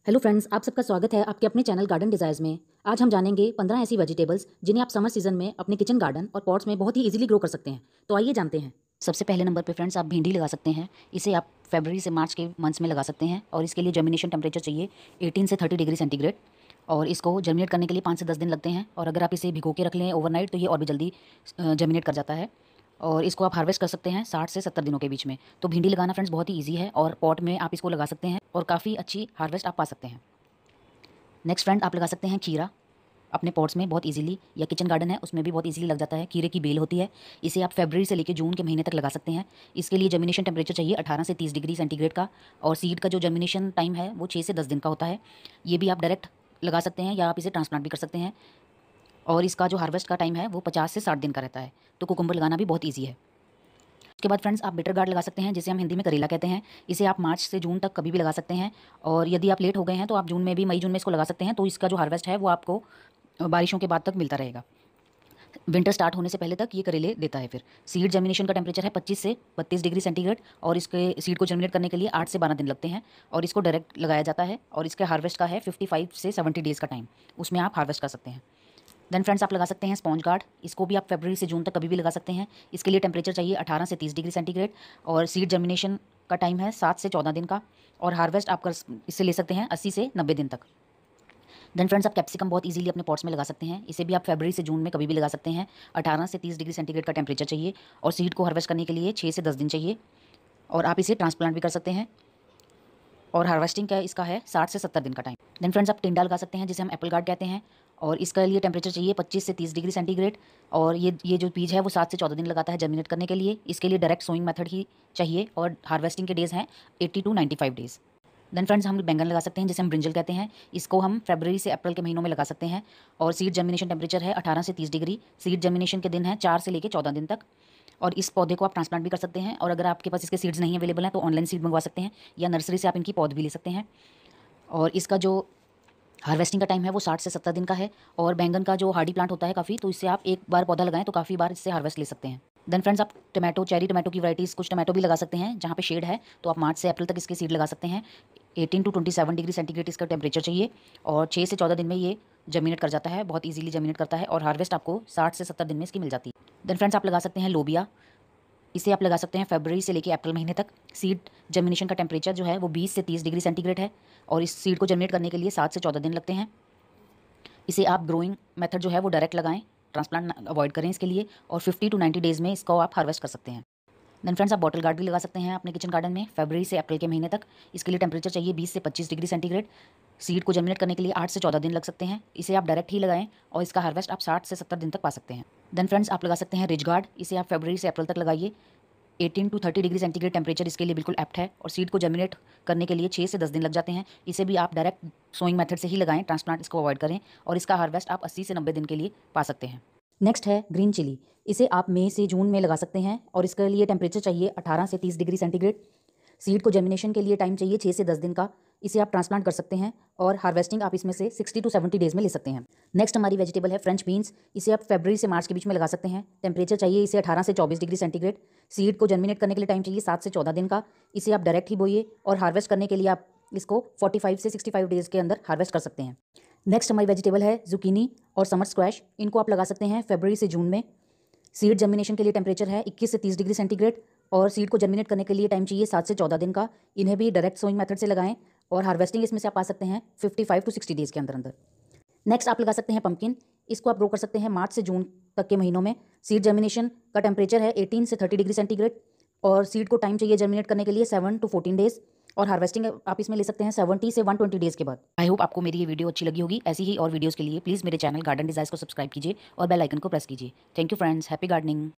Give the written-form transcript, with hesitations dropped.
Hello friends, आप सबका स्वागत है आपके अपने चैनल गार्डन डिज़ायर्स में। आज हम जानेंगे 15 ऐसी वेजिटेबल्स जिन्हें आप समर सीजन में अपने किचन गार्डन और पॉट्स में बहुत ही इजीली ग्रो कर सकते हैं। तो आइए जानते हैं। सबसे पहले नंबर पे फ्रेंड्स आप भिंडी लगा सकते हैं। इसे आप फरवरी से मार्च के मंथ्स में लगा सकते हैं और इसके लिए जर्मिनेशन टेम्परेचर चाहिए 18 से 30 डिग्री सेंटीग्रेड और इसको जर्मिनेट करने के लिए 5 से 10 दिन लगते हैं। और अगर आप इसे भिगो के रख लें ओवरनाइट तो ये और भी जल्दी जर्मिनेट कर जाता है और इसको आप हार्वेस्ट कर सकते हैं 60 से 70 दिनों के बीच में। तो भिंडी लगाना फ्रेंड्स बहुत ही ईजी है और पॉट में आप इसको लगा सकते हैं और काफ़ी अच्छी हार्वेस्ट आप पा सकते हैं। नेक्स्ट फ्रेंड आप लगा सकते हैं खीरा अपने पॉट्स में बहुत इजीली, या किचन गार्डन है उसमें भी बहुत इजीली लग जाता है। खीरे की बेल होती है, इसे आप फरवरी से लेकर जून के महीने तक लगा सकते हैं। इसके लिए जर्मिनेशन टेम्परेचर चाहिए 18 से 30 डिग्री सेंटीग्रेड का और सीड का जो जर्मिनेशन टाइम है वो 6 से 10 दिन का होता है। ये भी आप डायरेक्ट लगा सकते हैं या आप इसे ट्रांसप्लांट भी कर सकते हैं और इसका जो हार्वेस्ट का टाइम है वो 50 से 60 दिन का रहता है। तो कुकुम्बर लगाना भी बहुत ईजी है। उसके बाद फ्रेंड्स आप बिटर गार्ड लगा सकते हैं, जिसे हम हिंदी में करेला कहते हैं। इसे आप मार्च से जून तक कभी भी लगा सकते हैं और यदि आप लेट हो गए हैं तो आप जून में भी, मई जून में इसको लगा सकते हैं। तो इसका जो हार्वेस्ट है वो आपको बारिशों के बाद तक मिलता रहेगा। विंटर स्टार्ट होने से पहले तक ये करेले देता है। फिर सीड जर्मिनेशन का टेम्परेचर है 25 से 32 डिग्री सेंटीग्रेड और इसके सीड को जर्मिनेट करने के लिए 8 से 12 दिन लगते हैं और इसको डायरेक्ट लगाया जाता है और इसके हार्वेस्ट का है 55 से 70 डेज़ का टाइम, उसमें आप हार्वेस्ट कर सकते हैं। देन फ्रेंड्स आप लगा सकते हैं स्पॉन्ज गार्ड। इसको भी आप फरवरी से जून तक कभी भी लगा सकते हैं। इसके लिए टेम्परेचर चाहिए 18 से 30 डिग्री सेंटीग्रेड और सीड जर्मिनेशन का टाइम है 7 से 14 दिन का और हार्वेस्ट आप इससे ले सकते हैं 80 से 90 दिन तक। देन फ्रेंड्स आप कैप्सिकम बहुत इजीली अपने पॉट्स में लगा सकते हैं। इसे भी आप फरवरी से जून में कभी भी लगा सकते हैं। 18 से 30 डिग्री सेंटीग्रेड का टेम्परेचर चाहिए और सीड को हार्वेस्ट करने के लिए 6 से 10 दिन चाहिए और आप इसे ट्रांसप्लांट भी कर सकते हैं और हार्वेस्टिंग का इसका है 60 से 70 दिन का टाइम। देन फ्रेंड्स आप टिंडा लगा सकते हैं, जिसे हम एप्पल गार्ड कहते हैं और इसके लिए टेम्परेचर चाहिए 25 से 30 डिग्री सेंटीग्रेड और ये जो बीज है वो 7 से 14 दिन लगाता है जर्मिनेट करने के लिए। इसके लिए डायरेक्ट सोइंग मेथड ही चाहिए और हार्वेस्टिंग के डेज़ हैं 80 टू 95 डेज़। देन फ्रेंड्स हम बैंगन लगा सकते हैं, जिसे हम ब्रिंजल कहते हैं। इसको हम फरवरी से अप्रैल के महीनों में लगा सकते हैं और सीड जर्मिनेशन टेम्परेचर है 18 से 30 डिग्री। सीड जर्मिनेशन के दिन है 4 से लेकर 14 दिन तक और इस पौधे को आप ट्रांसप्लांट भी कर सकते हैं और अगर आपके पास इसके सीड्स नहीं अवेलेबल हैं तो ऑनलाइन सीड मंगवा सकते हैं या नर्सरी से आप इनकी पौध भी ले सकते हैं। और इसका जो हार्वेस्टिंग का टाइम है वो 60 से 70 दिन का है और बैंगन का जो हार्डी प्लांट होता है काफ़ी, तो इससे आप एक बार पौधा लगाएं तो काफ़ी बार इससे हार्वेस्ट ले सकते हैं। देन फ्रेंड्स आप टमाटो, चेरी टमाटो की वैराइटीज़ कुछ टमाटो भी लगा सकते हैं जहाँ पे शेड है, तो आप मार्च से अप्रैल तक इसके सीड लगा सकते हैं। 18 टू 27 डिग्री सेंटीग्रेड इसका टेम्परेचर चाहिए और 6 से 14 दिन में ये जर्मिनेट कर जाता है, बहुत ईजिली जर्मिनेट करता है और हार्वेस्ट आपको 60 से 70 दिन में इसकी मिल जाती है। देन फ्रेंड्स आप लगा सकते हैं लोबिया। इसे आप लगा सकते हैं फरवरी से लेकर अप्रैल महीने तक। सीड जर्मिनेशन का टेम्परेचर जो है वो 20 से 30 डिग्री सेंटीग्रेड है और इस सीड को जर्मिनेट करने के लिए 7 से 14 दिन लगते हैं। इसे आप ग्रोइंग मेथड जो है वो डायरेक्ट लगाएं, ट्रांसप्लांट अवॉइड करें इसके लिए और 50 टू 90 डेज़ में इसको आप हार्वेस्ट कर सकते हैं। देन फ्रेंड्स आप बॉटल गार्ड भी लगा सकते हैं अपने किचन गार्डन में फरवरी से अप्रैल के महीने तक। इसके लिए टेम्परेचर चाहिए 20 से 25 डिग्री सेंटीग्रेड। सीड को जर्मिनेट करने के लिए 8 से 14 दिन लग सकते हैं। इसे आप डायरेक्ट ही लगाएं और इसका हार्वेस्ट आप 60 से 70 दिन तक पा सकते हैं। देन फ्रेंड्स आप लगा सकते हैं रिज गार्ड। इसे आप फरवरी से अप्रैल तक लगाइए। 18 टू 30 डिग्री सेंटीग्रेड टेम्परेचर इसके लिए बिल्कुल एप्ट है और सीड को जर्मिनेट करने के लिए 6 से 10 दिन लग जाते हैं। इसे भी आप डायरेक्ट सोइंग मेथड से ही लगाएं, ट्रांसप्लांट इसको अवॉइड करें और इसका हार्वेस्ट आप 80 से 90 दिन के लिए पा सकते हैं। नेक्स्ट है ग्रीन चिली। इसे आप मई से जून में लगा सकते हैं और इसके लिए टेम्परेचर चाहिए 18 से 30 डिग्री सेंटीग्रेड। सीड को जर्मिनेशन के लिए टाइम चाहिए 6 से 10 दिन का। इसे आप ट्रांसप्लांट कर सकते हैं और हार्वेस्टिंग आप इसमें से 60 टू 70 डेज़ में ले सकते हैं। नेक्स्ट हमारी वेजिटेबल है फ्रेंच बीन्स। इसे आप फरवरी से मार्च के बीच में लगा सकते हैं। टेम्परेचर चाहिए इसे 18 से 24 डिग्री सेंटीग्रेड। सीड को जर्मिनेट करने के लिए टाइम चाहिए 7 से 14 दिन का। इसे आप डायरेक्ट ही बोइए और हार्वेस्ट करने के लिए आप इसको 45 से 65 डेज़ के अंदर हार्वेस्ट कर सकते हैं। नेक्स्ट हमारी वेजिटेबल है जुकीनी और समर स्क्वैश। इनको आप लगा सकते हैं फरवरी से जून में। सीड जर्मिनेशन के लिए टेम्परेचर है 21 से 30 डिग्री सेंटीग्रेड और सीड को जर्मिनेट करने के लिए टाइम चाहिए 7 से 14 दिन का। इन्हें भी डायरेक्ट सोइंग मेथड से लगाएं और हार्वेस्टिंग इसमें से आप पा सकते हैं 55 टू 60 डेज़ के अंदर अंदर। नेक्स्ट आप लगा सकते हैं पम्पकिन। इसको आप ग्रो कर सकते हैं मार्च से जून तक के महीनों में। सीड जर्मिनेशन का टेम्परेचर है 18 से 30 डिग्री सेंटीग्रेड और सीड को टाइम चाहिए जर्मिनेट करने के लिए 7 टू 14 डेज़ और हार्वेस्टिंग आप इसमें ले सकते हैं 70 से 120 डेज़ के बाद। आई होप आपको मेरी ये वीडियो अच्छी लगी होगी। ऐसी ही और वीडियोज़ के लिए प्लीज़ मेरे चैनल गार्डन डिज़ायर्स को सब्सक्राइब कीजिए और बेल आइकन को प्रेस कीजिए। Thank you friends, happy gardening.